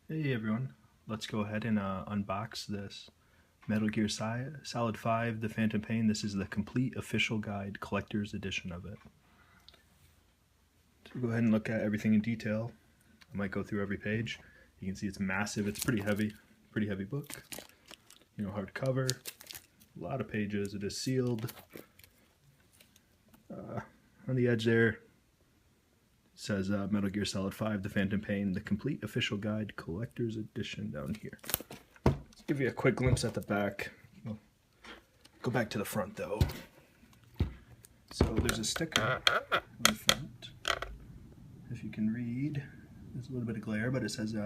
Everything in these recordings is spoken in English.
Hey everyone, let's go ahead and unbox this Metal Gear Solid 5 The Phantom Pain. This is the complete official guide, collector's edition of it. So go ahead and look at everything in detail. I might go through every page. You can see it's massive, it's pretty heavy book. Hardcover, a lot of pages. It is sealed. On the edge there, it says Metal Gear Solid 5 The Phantom Pain, the complete official guide, collector's edition down here. Let's give you a quick glimpse at the back. We'll go back to the front though. So there's a sticker on the front. If you can read, there's a little bit of glare, but it says,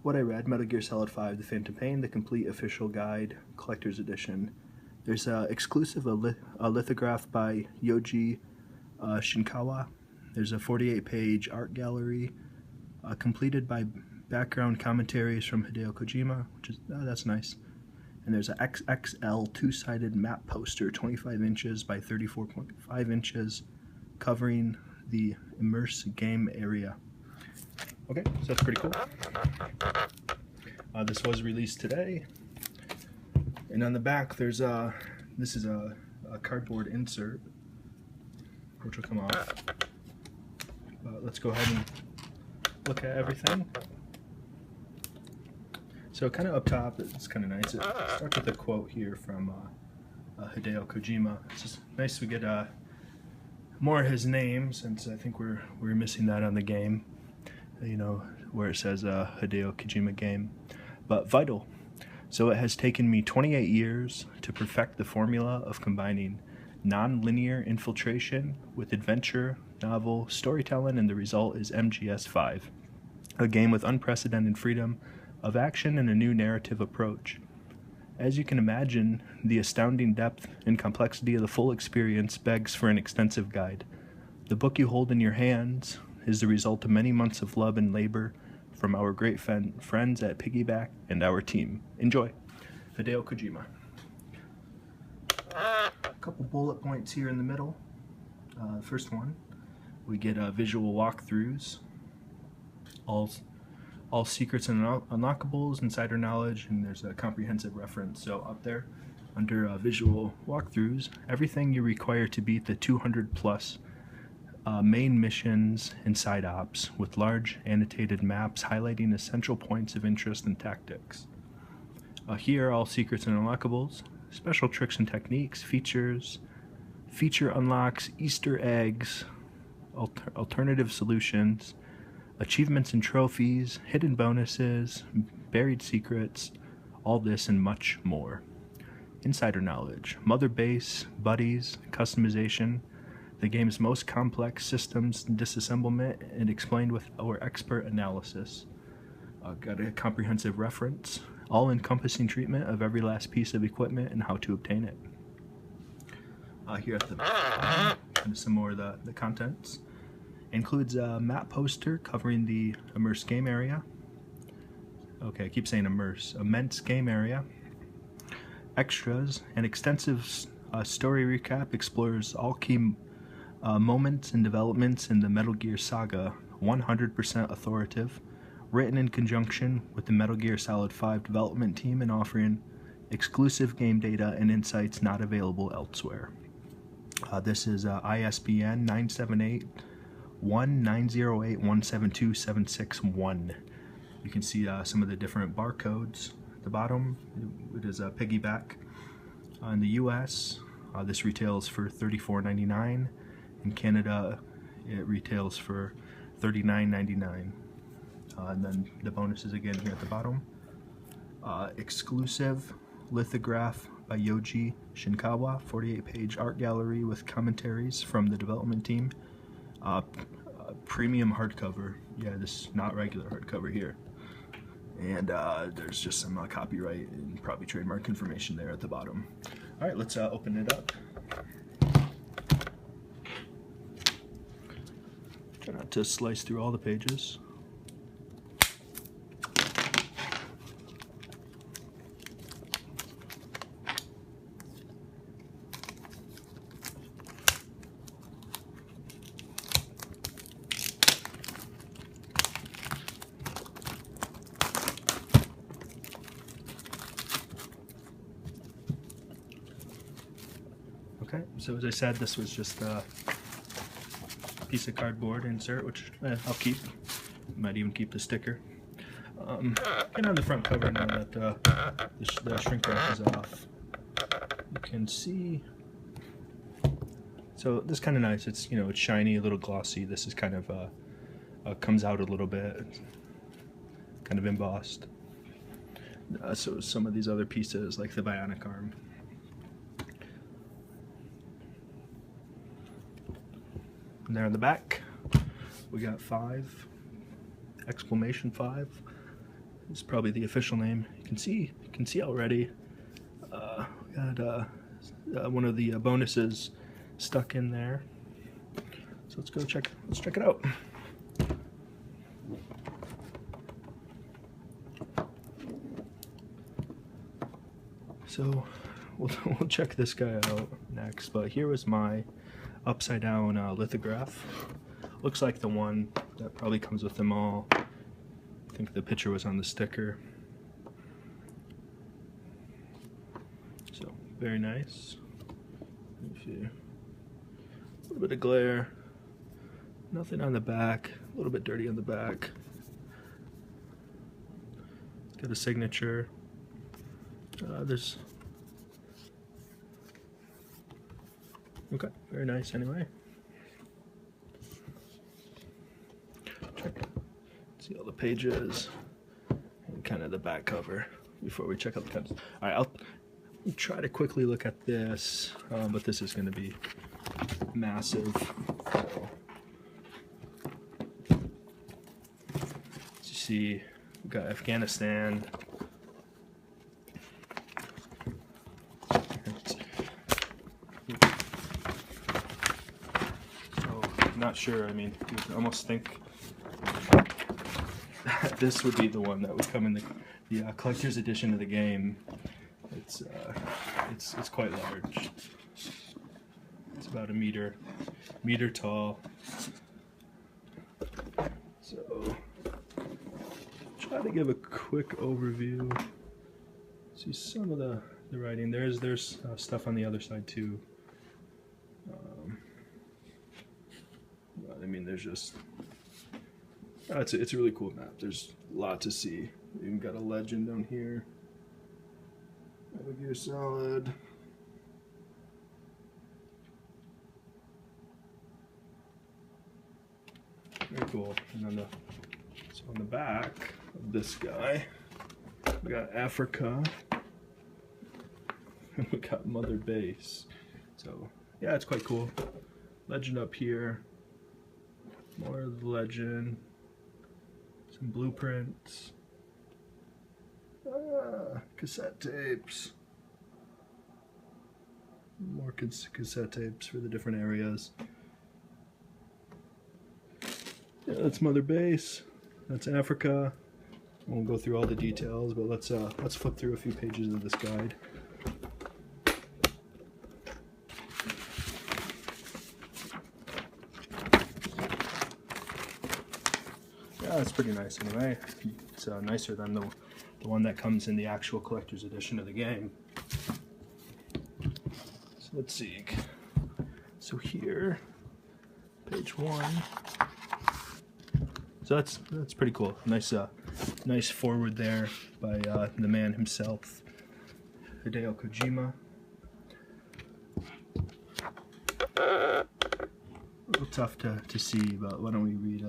what I read, Metal Gear Solid 5 The Phantom Pain, the complete official guide, collector's edition. There's an exclusive lithograph by Yoji Shinkawa. There's a 48-page art gallery completed by background commentaries from Hideo Kojima, which is, that's nice. And there's a XXL two-sided map poster, 25 inches by 34.5 inches, covering the immerse game area. Okay, so that's pretty cool. This was released today. And on the back, there's this is a cardboard insert, which will come off. Let's go ahead and look at everything. So kind of up top, it's kind of nice. It starts with a quote here from Hideo Kojima. It's just nice we get more of his name, since I think we're missing that on the game. Where it says Hideo Kojima game. But vital. So it has taken me 28 years to perfect the formula of combining non-linear infiltration with adventure, novel, storytelling, and the result is MGS5, a game with unprecedented freedom of action and a new narrative approach. As you can imagine, the astounding depth and complexity of the full experience begs for an extensive guide. The book you hold in your hands is the result of many months of love and labor from our great friends at Piggyback and our team. Enjoy. Hideo Kojima. A couple bullet points here in the middle. First one, we get visual walkthroughs, all secrets and unlockables, insider knowledge, and there's a comprehensive reference. So up there, under visual walkthroughs, everything you require to beat the 200 plus main missions and side ops, with large annotated maps highlighting essential points of interest and tactics. Here, all secrets and unlockables, special tricks and techniques, features, feature unlocks, Easter eggs, alternative solutions, achievements and trophies, hidden bonuses, buried secrets, all this and much more. Insider knowledge, mother base, buddies, customization, the game's most complex systems disassemblement, and explained with our expert analysis. Got a comprehensive reference, all-encompassing treatment of every last piece of equipment and how to obtain it. Here at the kind of some more of the contents. Includes a map poster covering the immerse game area. Okay, I keep saying immense game area. Extras, an extensive story recap explores all key moments and developments in the Metal Gear saga, 100% authoritative, written in conjunction with the Metal Gear Solid 5 development team and offering exclusive game data and insights not available elsewhere. This is ISBN 978-1908-172761. You can see some of the different barcodes at the bottom. It is a Piggyback. In the US, this retails for $34.99. In Canada, it retails for $39.99. And then the bonuses again here at the bottom. Exclusive lithograph by Yoji Shinkawa, 48-page art gallery with commentaries from the development team. Premium hardcover. Yeah, this is not regular hardcover here. And there's just some copyright and probably trademark information there at the bottom. All right, let's open it up. Try not to slice through all the pages. Okay, so as I said, this was just a piece of cardboard insert, which I'll keep. Might even keep the sticker. And on the front cover, now that the shrink wrap is off, you can see. So this is kind of nice. It's, you know, it's shiny, a little glossy. This is kind of comes out a little bit, kind of embossed. So some of these other pieces, like the bionic arm. And there on the back, we got 5, exclamation 5. This is probably the official name. You can see already. We got one of the bonuses stuck in there. So let's go check. Let's check it out. So we'll check this guy out next. But here was my upside down lithograph. Looks like the one that probably comes with them all. I think the picture was on the sticker. So very nice. A little bit of glare. Nothing on the back. A little bit dirty on the back. It's got a signature. There's. Okay, very nice anyway. Check. See all the pages and kind of the back cover before we check out the contents. All right, I'll try to quickly look at this, but this is going to be massive. So, as you see, we've got Afghanistan. Not sure. I mean, you can almost think that this would be the one that would come in the collector's edition of the game. It's quite large. It's about a meter tall. So try to give a quick overview. See some of the writing. There's stuff on the other side too. I mean, there's just it's a really cool map. There's a lot to see. We even got a legend down here. Metal Gear Solid. Very cool. And on the back of this guy, we got Africa. And we got Mother Base. So yeah, it's quite cool. Legend up here. More of the legend, some blueprints, cassette tapes, more cassette tapes for the different areas. Yeah, that's Mother Base, that's Africa. I won't go through all the details, but let's flip through a few pages of this guide. Yeah, it's pretty nice anyway. It's nicer than the one that comes in the actual collector's edition of the game. So let's see. So here, page 1. So that's pretty cool. Nice forward there by the man himself, Hideo Kojima. A little tough to see, but why don't we read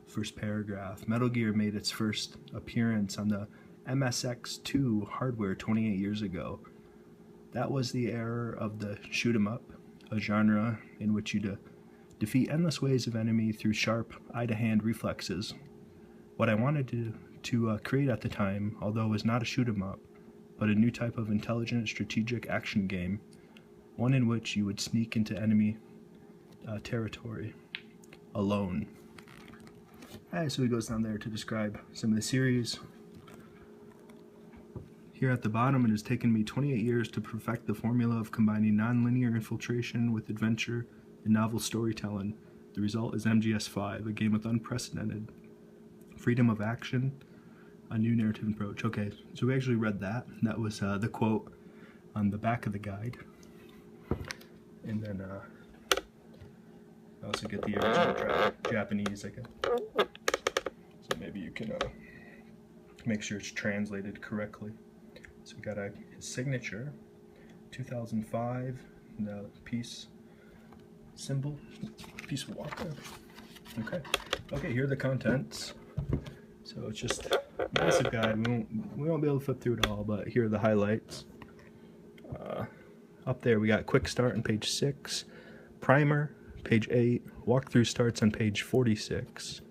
first paragraph. Metal Gear made its first appearance on the MSX2 hardware 28 years ago. That was the era of the shoot 'em up, a genre in which you defeat endless waves of enemy through sharp eye-to-hand reflexes. What I wanted to create at the time, although it was not a shoot 'em up, but a new type of intelligent strategic action game, one in which you would sneak into enemy territory alone. So he goes down there to describe some of the series. Here at the bottom, it has taken me 28 years to perfect the formula of combining non-linear infiltration with adventure and novel storytelling. The result is MGS5, a game with unprecedented freedom of action, a new narrative approach. Okay, so we actually read that. That was the quote on the back of the guide. And then I also get the original Japanese, I guess. So maybe you can make sure it's translated correctly. So we got his signature, 2005, the peace symbol, peace walker. Okay, here are the contents. So it's just a massive guide. We won't be able to flip through it all, but here are the highlights. Up there we got quick start on page 6, primer page 8, walkthrough starts on page 46.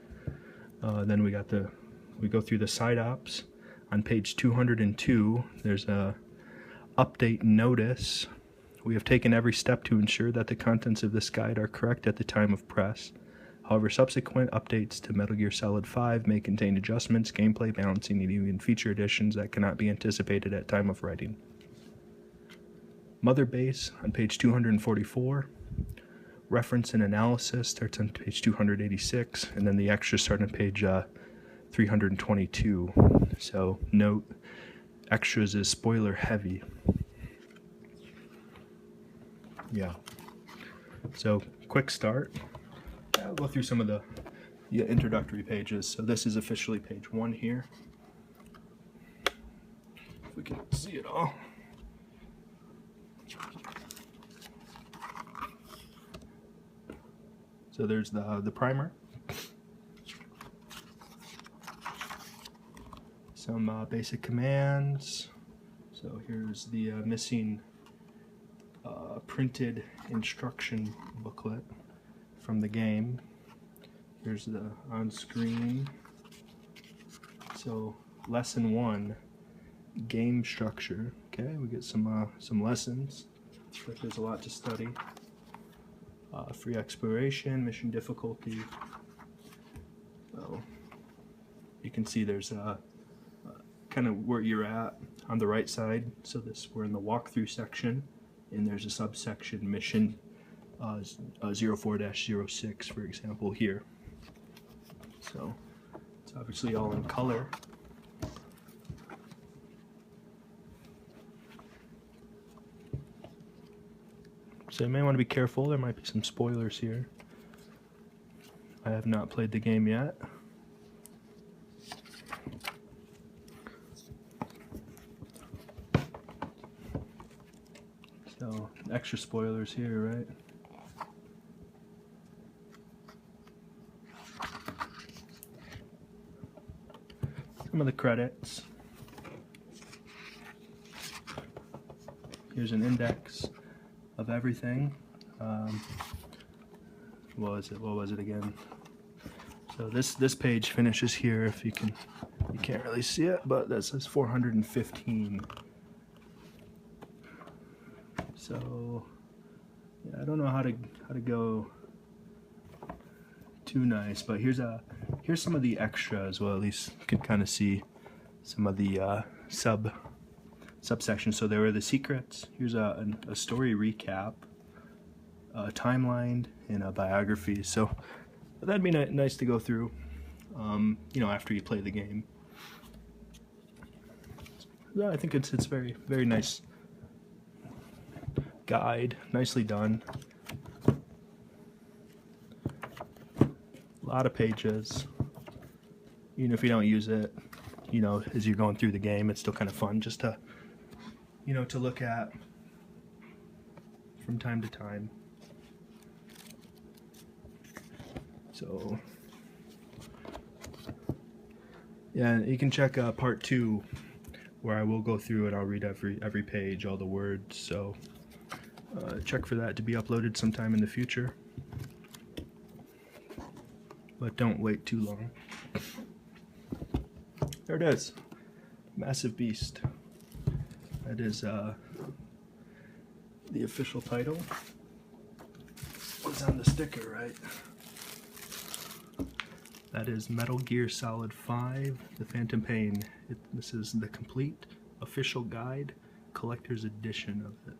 Then we go through the side ops on page 202. There's a update notice. We have taken every step to ensure that the contents of this guide are correct at the time of press. However, subsequent updates to Metal Gear Solid 5 may contain adjustments, gameplay balancing, and even feature additions that cannot be anticipated at time of writing. Mother Base on page 244. Reference and analysis starts on page 286, and then the extras start on page 322. So note, extras is spoiler heavy. Yeah. So quick start. I'll go through some of the introductory pages. So this is officially page 1 here. If we can see it all. So there's the primer. Some basic commands. So here's the missing printed instruction booklet from the game. Here's the on-screen. So lesson 1, game structure. Okay, we get some lessons. But there's a lot to study. Free exploration, mission difficulty. So you can see there's kind of where you're at on the right side. So we're in the walkthrough section, and there's a subsection mission 04-06, for example, here. So it's obviously all in color. So you may want to be careful, there might be some spoilers here. I have not played the game yet. So, extra spoilers here, right? Some of the credits. Here's an index of everything. What was it again? So this page finishes here. If you can't really see it, but that says 415. So yeah, I don't know how to go too nice, but here's some of the extras. Well, at least you can kind of see some of the subsections. So there are the secrets. Here's a story recap, a timeline, and a biography. So that'd be nice to go through, after you play the game. So I think it's very, very nice guide, nicely done. A lot of pages. Even if you don't use it, as you're going through the game, it's still kind of fun just to to look at from time to time. So yeah, you can check part 2, where I will go through and I'll read every page, all the words. So check for that to be uploaded sometime in the future, but don't wait too long. There it is, Massive Beast. That is the official title. What's on the sticker, right? That is Metal Gear Solid 5, The Phantom Pain. This is the complete official guide, collector's edition of it.